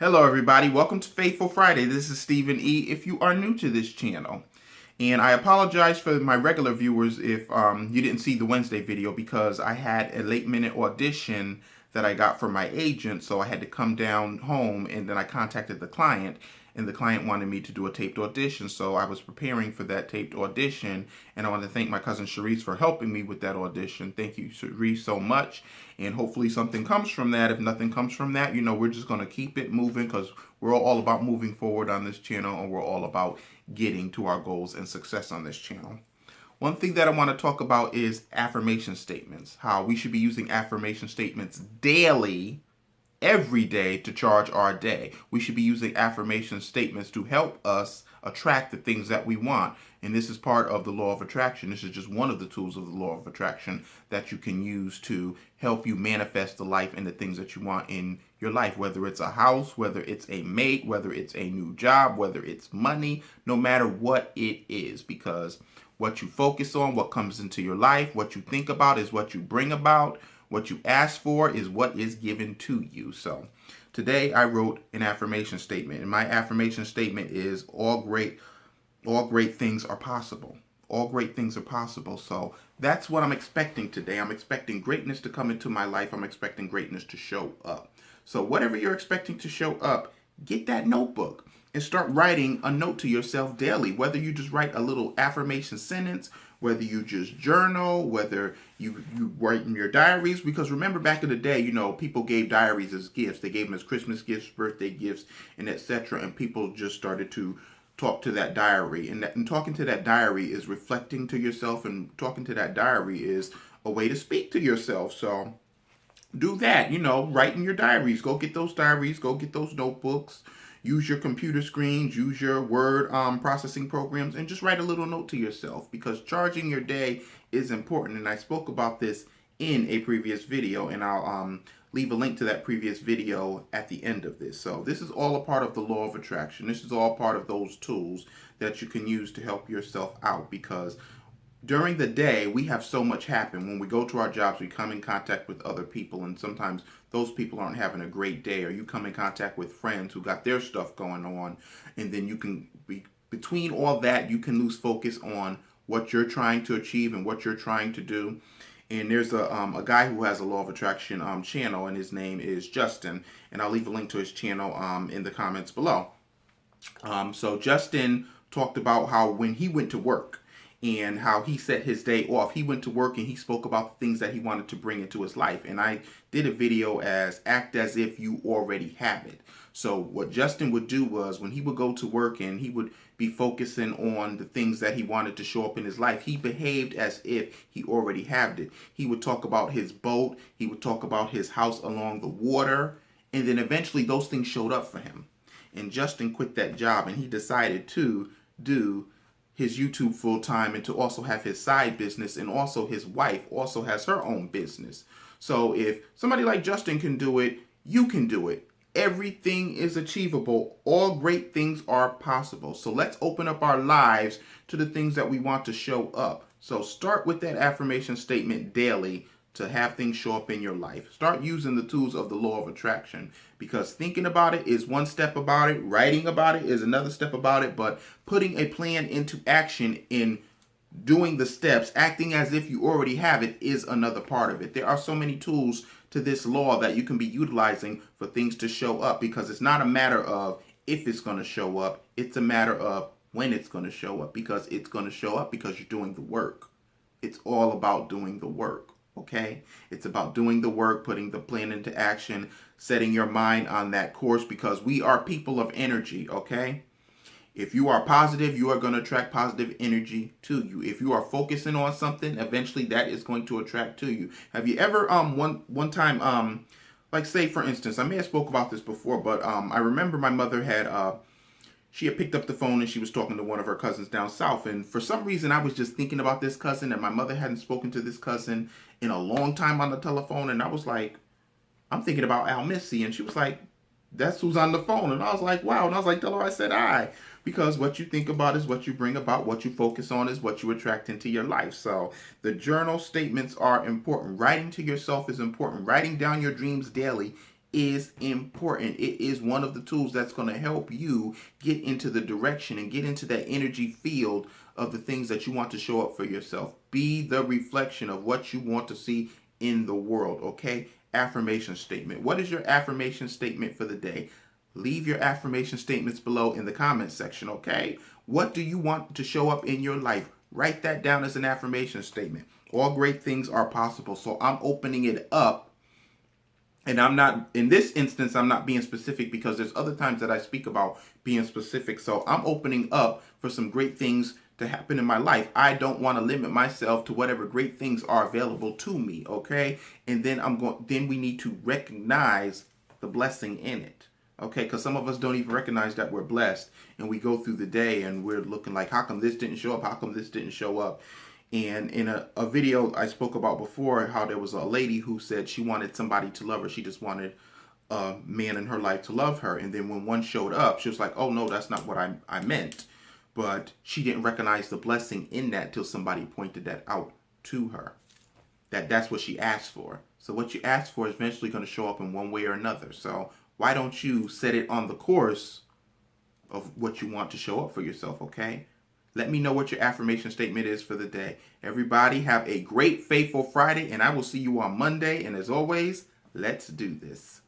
Hello everybody, welcome to Faithful Friday. This is Stephen E. if you are new to this channel. And I apologize for my regular viewers if you didn't see the Wednesday video because I had a late minute audition that I got from my agent, so I had to come down home and then I contacted the client and the client wanted me to do a taped audition, so I was preparing for that taped audition, and I want to thank my cousin Shirer for helping me with that audition. Thank you, Shirer, so much, and hopefully something comes from that. If nothing comes from that, we're just going to keep it moving because we're all about moving forward on this channel, and we're all about getting to our goals and success on this channel. One thing that I want to talk about is affirmation statements, how we should be using affirmation statements daily, every day to charge our day. We should be using affirmation statements to help us attract the things that we want. And this is part of the law of attraction. This is just one of the tools of the law of attraction that you can use to help you manifest the life and the things that you want in your life, whether it's a house, whether it's a mate, whether it's a new job, whether it's money, no matter what it is, because what you focus on, what comes into your life, what you think about is what you bring about. What you ask for is what is given to you. So today I wrote an affirmation statement, and my affirmation statement is all great things are possible. All great things are possible. So that's what I'm expecting today. I'm expecting greatness to come into my life. I'm expecting greatness to show up. So whatever you're expecting to show up, get that notebook and start writing a note to yourself daily, whether you just write a little affirmation sentence, whether you just journal, whether you write in your diaries. Because remember back in the day, people gave diaries as gifts. They gave them as Christmas gifts, birthday gifts, and etc. And people just started to talk to that diary. And talking to that diary is reflecting to yourself, and talking to that diary is a way to speak to yourself. So do that, write in your diaries. Go get those diaries, go get those notebooks. Use your computer screens, use your word processing programs, and just write a little note to yourself, because charging your day is important. And I spoke about this in a previous video, and I'll leave a link to that previous video at the end of this. So this is all a part of the law of attraction. This is all part of those tools that you can use to help yourself out, because during the day, we have so much happen. When we go to our jobs, we come in contact with other people, and sometimes those people aren't having a great day, or you come in contact with friends who got their stuff going on, and then you can be between all that, you can lose focus on what you're trying to achieve and what you're trying to do. And there's a guy who has a law of attraction channel, and his name is Justin, and I'll leave a link to his channel in the comments below. So Justin talked about how when he went to work, and how he set his day off. He went to work and he spoke about the things that he wanted to bring into his life. And I did a video as act as if you already have it. So what Justin would do was, when he would go to work and he would be focusing on the things that he wanted to show up in his life, he behaved as if he already had it. He would talk about his boat. He would talk about his house along the water. And then eventually those things showed up for him. And Justin quit that job, and he decided to do his YouTube full time, and to also have his side business, and also his wife also has her own business. So if somebody like Justin can do it, you can do it. Everything is achievable. All great things are possible. So let's open up our lives to the things that we want to show up. So start with that affirmation statement daily to have things show up in your life. Start using the tools of the law of attraction, because thinking about it is one step about it, writing about it is another step about it, but putting a plan into action, in doing the steps, acting as if you already have it, is another part of it. There are so many tools to this law that you can be utilizing for things to show up, because it's not a matter of if it's going to show up, it's a matter of when it's going to show up, because it's going to show up because you're doing the work. It's all about doing the work. Okay, it's about doing the work, putting the plan into action, setting your mind on that course, because we are people of energy. Okay, if you are positive, you are going to attract positive energy to you. If you are focusing on something, eventually that is going to attract to you. Have you ever one time like, say for instance, I may have spoke about this before, but I remember my mother had she had picked up the phone and she was talking to one of her cousins down south. And for some reason, I was just thinking about this cousin, and my mother hadn't spoken to this cousin in a long time on the telephone. And I was like, I'm thinking about Al Missy. And she was like, that's who's on the phone. And I was like, wow. And I was like, tell her I said hi. Because what you think about is what you bring about. What you focus on is what you attract into your life. So the journal statements are important. Writing to yourself is important. Writing down your dreams daily is important. It is one of the tools that's going to help you get into the direction and get into that energy field of the things that you want to show up for yourself. Be the reflection of what you want to see in the world, okay? Affirmation statement. What is your affirmation statement for the day? Leave your affirmation statements below in the comments section, okay? What do you want to show up in your life? Write that down as an affirmation statement. All great things are possible. So I'm opening it up. And I'm not, in this instance, I'm not being specific because there's other times that I speak about being specific. So I'm opening up for some great things to happen in my life. I don't want to limit myself to whatever great things are available to me, okay? And then then we need to recognize the blessing in it. Okay, because some of us don't even recognize that we're blessed, and we go through the day and we're looking like, how come this didn't show up? How come this didn't show up? And in a video I spoke about before, how there was a lady who said she wanted somebody to love her. She just wanted a man in her life to love her. And then when one showed up, she was like, oh no, that's not what I meant. But she didn't recognize the blessing in that till somebody pointed that out to her. That's what she asked for. So what you asked for is eventually going to show up in one way or another. So why don't you set it on the course of what you want to show up for yourself, okay? Let me know what your affirmation statement is for the day. Everybody have a great, faithful Friday, and I will see you on Monday. And as always, let's do this.